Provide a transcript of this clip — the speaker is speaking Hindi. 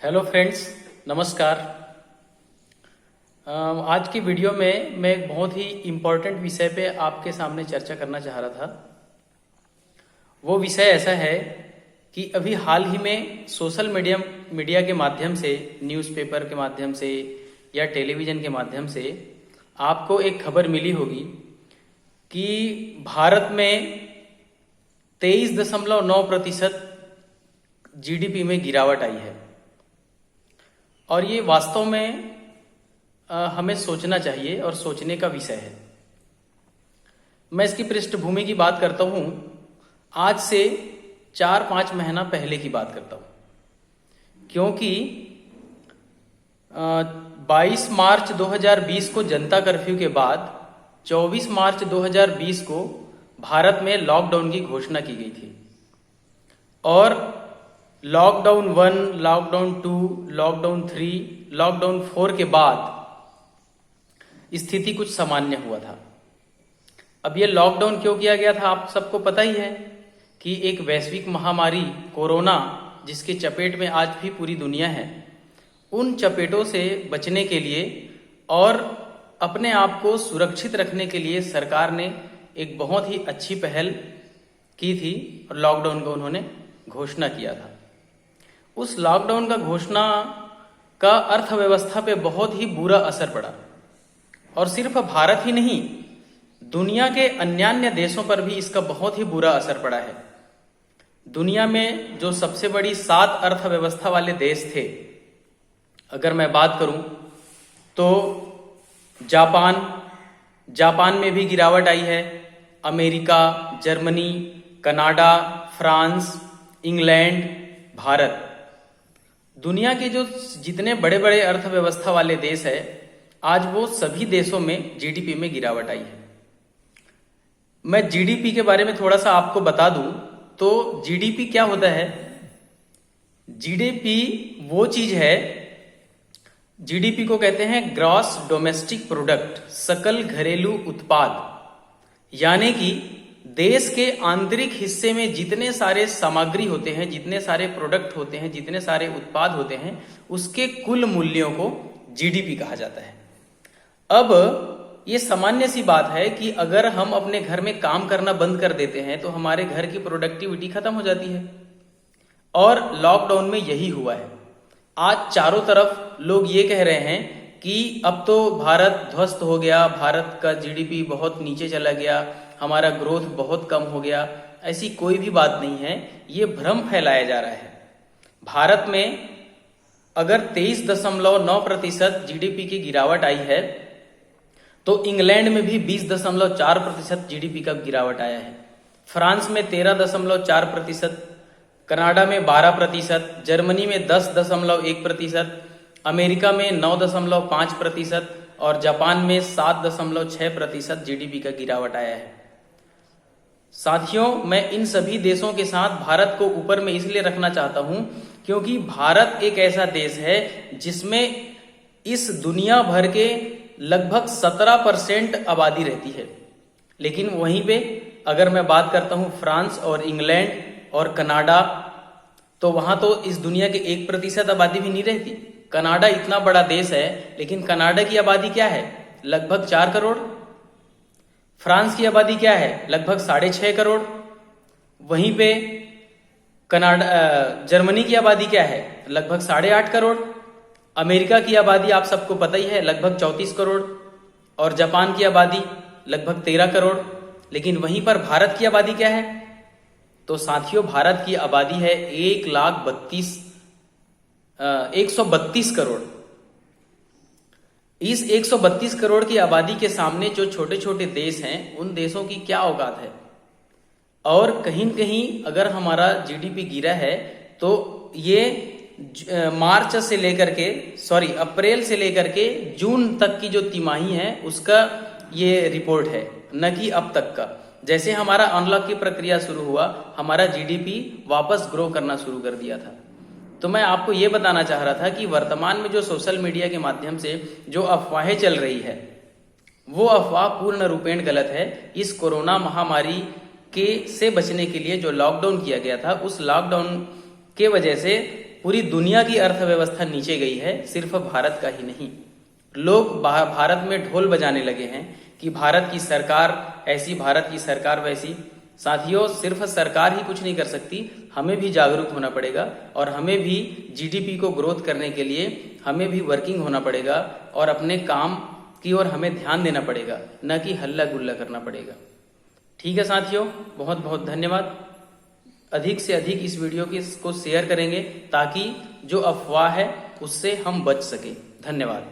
हेलो फ्रेंड्स, नमस्कार। आज की वीडियो में मैं एक बहुत ही इम्पोर्टेंट विषय पे आपके सामने चर्चा करना चाह रहा था। वो विषय ऐसा है कि अभी हाल ही में सोशल मीडिया के माध्यम से, न्यूज़पेपर के माध्यम से या टेलीविज़न के माध्यम से आपको एक खबर मिली होगी कि भारत में 23.9% जीडीपी में गिरावट आई है। और ये वास्तव में हमें सोचना चाहिए और सोचने का विषय है। मैं इसकी पृष्ठभूमि की बात करता हूँ, आज से 4-5 महीना पहले की बात करता हूँ, क्योंकि 22 मार्च 2020 को जनता कर्फ्यू के बाद 24 मार्च 2020 को भारत में लॉकडाउन की घोषणा की गई थी। और लॉकडाउन 1, लॉकडाउन 2, लॉकडाउन 3, लॉकडाउन 4 के बाद स्थिति कुछ सामान्य हुआ था। अब ये लॉकडाउन क्यों किया गया था, आप सबको पता ही है कि एक वैश्विक महामारी कोरोना, जिसके चपेट में आज भी पूरी दुनिया है, उन चपेटों से बचने के लिए और अपने आप को सुरक्षित रखने के लिए सरकार ने एक बहुत ही अच्छी पहल की थी और लॉकडाउन का उन्होंने घोषणा किया था। उस लॉकडाउन का घोषणा का अर्थव्यवस्था पे बहुत ही बुरा असर पड़ा, और सिर्फ भारत ही नहीं, दुनिया के अन्य देशों पर भी इसका बहुत ही बुरा असर पड़ा है। दुनिया में जो सबसे बड़ी 7 अर्थव्यवस्था वाले देश थे, अगर मैं बात करूं तो जापान में भी गिरावट आई है, America, Germany, Canada, France, England, Bharat. दुनिया के जो जितने बड़े बड़े अर्थव्यवस्था वाले देश है, आज वो सभी देशों में जीडीपी में गिरावट आई है। मैं जीडीपी के बारे में थोड़ा सा आपको बता दूं तो जीडीपी क्या होता है। जीडीपी वो चीज है, जीडीपी को कहते हैं ग्रॉस डोमेस्टिक प्रोडक्ट, सकल घरेलू उत्पाद, यानी कि देश के आंतरिक हिस्से में जितने सारे सामग्री होते हैं, जितने सारे प्रोडक्ट होते हैं, जितने सारे उत्पाद होते हैं, उसके कुल मूल्यों को जीडीपी कहा जाता है। अब ये सामान्य सी बात है कि अगर हम अपने घर में काम करना बंद कर देते हैं तो हमारे घर की प्रोडक्टिविटी खत्म हो जाती है, और लॉकडाउन में यही हुआ है। आज चारों तरफ लोग ये कह रहे हैं कि अब तो भारत ध्वस्त हो गया, भारत का जीडीपी बहुत नीचे चला गया, हमारा ग्रोथ बहुत कम हो गया। ऐसी कोई भी बात नहीं है, ये भ्रम फैलाया जा रहा है। भारत में अगर 23.9% जीडीपी की गिरावट आई है, तो इंग्लैंड में भी 20.4% जीडीपी का गिरावट आया है, फ्रांस में 13.4%, कनाडा में 12%, जर्मनी में 10.1%, अमेरिका में 9.5% और जापान में 7.6% जीडीपी का गिरावट आया है। साथियों, मैं इन सभी देशों के साथ भारत को ऊपर में इसलिए रखना चाहता हूं क्योंकि भारत एक ऐसा देश है जिसमें इस दुनिया भर के लगभग 17% आबादी रहती है। लेकिन वहीं पे अगर मैं बात करता हूं फ्रांस और इंग्लैंड और कनाडा, तो वहां तो इस दुनिया के 1% आबादी भी नहीं रहती। कनाडा इतना बड़ा देश है, लेकिन कनाडा की आबादी क्या है? लगभग 4 करोड़। फ्रांस की आबादी क्या है? लगभग 6.5 करोड़। वहीं पे जर्मनी की आबादी क्या है? लगभग 8.5 करोड़। अमेरिका की आबादी आप सबको पता ही है, लगभग 34 करोड़। और जापान की आबादी लगभग 13 करोड़। लेकिन वहीं पर भारत की आबादी क्या है? तो साथियों, भारत की आबादी है 132 करोड़। इस 132 करोड़ की आबादी के सामने जो छोटे छोटे देश हैं, उन देशों की क्या औकात है। और कहीं न कहीं अगर हमारा जीडीपी गिरा है तो ये अप्रैल से लेकर के जून तक की जो तिमाही है उसका ये रिपोर्ट है, न कि अब तक का। जैसे हमारा अनलॉक की प्रक्रिया शुरू हुआ, हमारा जीडीपी वापस ग्रो करना शुरू कर दिया था। तो मैं आपको ये बताना चाह रहा था कि वर्तमान में जो सोशल मीडिया के माध्यम से जो अफवाहें चल रही है, वो अफवाह पूर्ण रूपेण गलत है। इस कोरोना महामारी से बचने के लिए जो लॉकडाउन किया गया था, उस लॉकडाउन के वजह से पूरी दुनिया की अर्थव्यवस्था नीचे गई है, सिर्फ भारत का ही नहीं। लोग भारत में ढोल बजाने लगे हैं कि भारत की सरकार ऐसी, भारत की सरकार वैसी। साथियों, सिर्फ सरकार ही कुछ नहीं कर सकती, हमें भी जागरूक होना पड़ेगा और हमें भी जीडीपी को ग्रोथ करने के लिए हमें भी वर्किंग होना पड़ेगा और अपने काम की ओर हमें ध्यान देना पड़ेगा, न कि हल्ला गुल्ला करना पड़ेगा। ठीक है साथियों, बहुत बहुत धन्यवाद। अधिक से अधिक इस वीडियो को शेयर करेंगे ताकि जो अफवाह है उससे हम बच सके। धन्यवाद।